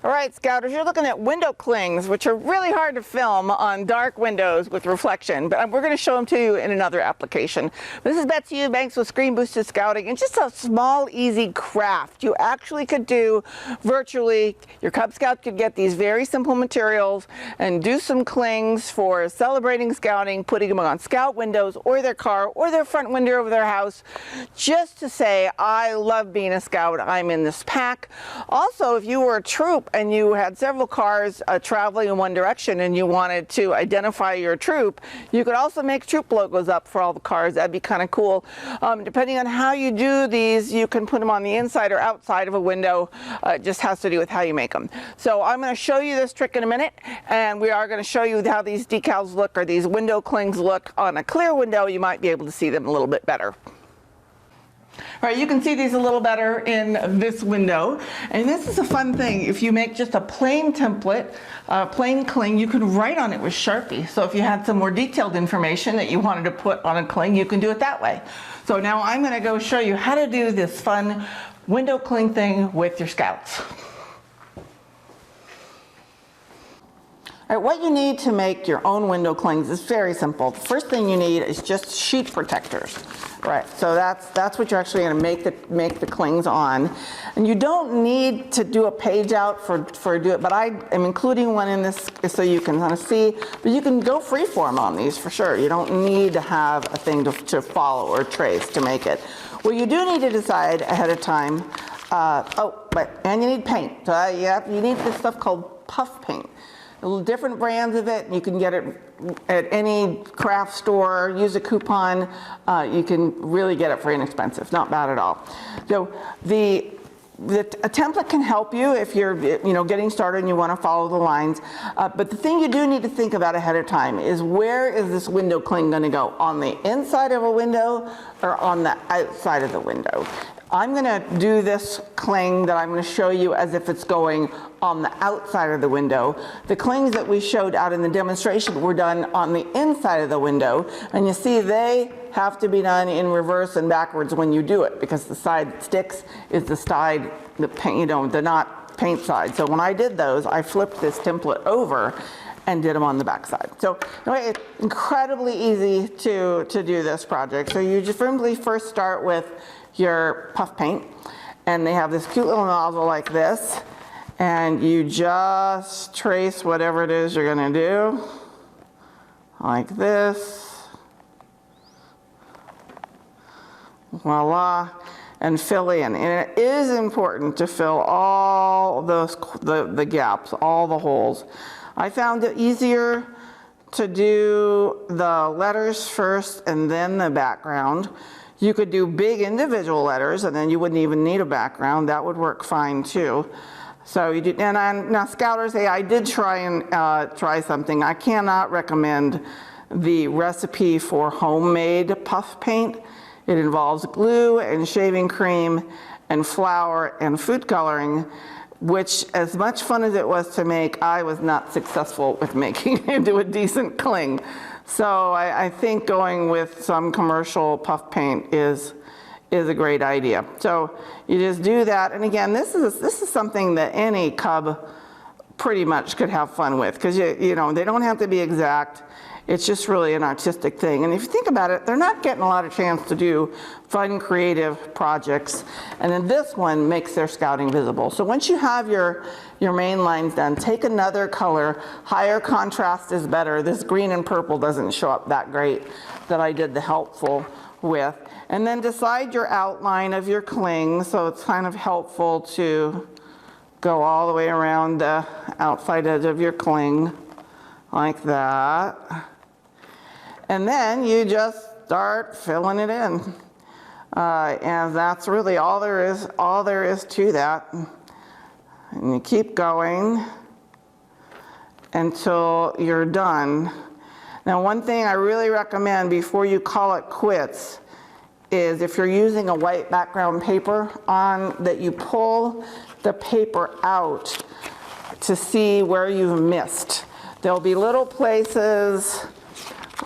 All right, Scouters, you're looking at window clings, which are really hard to film on dark windows with reflection, but we're going to show them to you in another application. This is Betsy Eubanks with Screen Boosted Scouting, and just a small, easy craft you actually could do virtually. Your Cub Scout could get these very simple materials and do some clings for celebrating scouting, putting them on scout windows or their car or their front window of their house, just to say, I love being a scout, I'm in this pack. Also, if you were a troop and you had several cars traveling in one direction and you wanted to identify your troop, you could also make troop logos up for all the cars. That'd be kind of cool. Depending on how you do these, you can put them on the inside or outside of a window. It just has to do with how you make them. So I'm going to show you this trick in a minute, and we are going to show you how these decals look, or these window clings look on a clear window. You might be able to see them a little bit better. All right, you can see these a little better in this window, and this is a fun thing. If you make just a plain template, plain cling, you can write on it with Sharpie. So if you had some more detailed information that you wanted to put on a cling, you can do it that way. So now I'm going to go show you how to do this fun window cling thing with your Scouts. All right, what you need to make your own window clings is very simple. The first thing you need is just sheet protectors. Right, so that's what you're actually going to make the clings on, and you don't need to do a page out for do it. But I am including one in this so you can kind of see. But you can go freeform on these for sure. You don't need to have a thing to follow or trace to make it. Well, you do need to decide ahead of time. And you need paint. So you need this stuff called puff paint. Different brands of it. You can get it at any craft store. Use a coupon. You can really get it for inexpensive. Not bad at all. So a template can help you if you're getting started and you want to follow the lines. But the thing you do need to think about ahead of time is, where is this window cling going to go? On the inside of a window or on the outside of the window? I'm going to do this cling that I'm going to show you as if it's going on the outside of the window. The clings that we showed out in the demonstration were done on the inside of the window, and you see they have to be done in reverse and backwards when you do it, because the side that sticks is the side, the not paint side. So when I did those, I flipped this template over and did them on the back side. So anyway, it's incredibly easy to do this project. So you just simply first start with your puff paint, and they have this cute little nozzle like this, and you just trace whatever it is you're going to do like this, voila, and fill in. And it is important to fill all those the gaps, all the holes. I found it easier to do the letters first and then the background. You could do big individual letters, and then you wouldn't even need a background. That would work fine too. So you do. And now, Scouters, I did try something. I cannot recommend the recipe for homemade puff paint. It involves glue and shaving cream and flour and food coloring, which, as much fun as it was to make, I was not successful with making into a decent cling. So I think going with some commercial puff paint is a great idea. So you just do that, and again, this is something that any Cub pretty much could have fun with, because they don't have to be exact. It's just really an artistic thing. And if you think about it, they're not getting a lot of chance to do fun, creative projects. And then this one makes their scouting visible. So once you have your main lines done, take another color. Higher contrast is better. This green and purple doesn't show up that great that I did the helpful with. And then decide your outline of your cling. So it's kind of helpful to go all the way around the outside edge of your cling like that. And then you just start filling it in. And that's really all there is to that. And you keep going until you're done. Now, one thing I really recommend before you call it quits is, if you're using a white background paper that you pull the paper out to see where you've missed. There'll be little places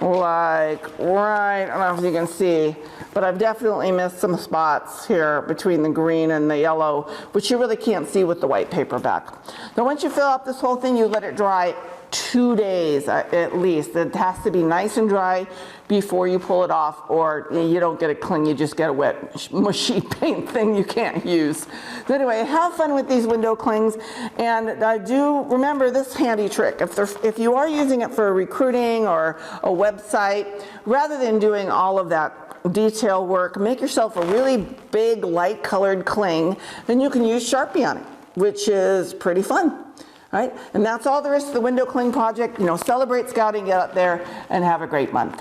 like right, I don't know if you can see, but I've definitely missed some spots here between the green and the yellow, which you really can't see with the white paper back. Now once you fill out this whole thing, you let it dry 2 days at least. It has to be nice and dry before you pull it off, or you don't get it clean, you just get a wet mushy paint thing you can't use. So anyway, have fun with these window clings, and I do remember this handy trick. If you are using it for recruiting or a website, rather than doing all of that detail work, make yourself a really big light colored cling, then you can use Sharpie on it, which is pretty fun. Right? And that's all there is to the window cling project. You know, celebrate scouting, get out there, and have a great month.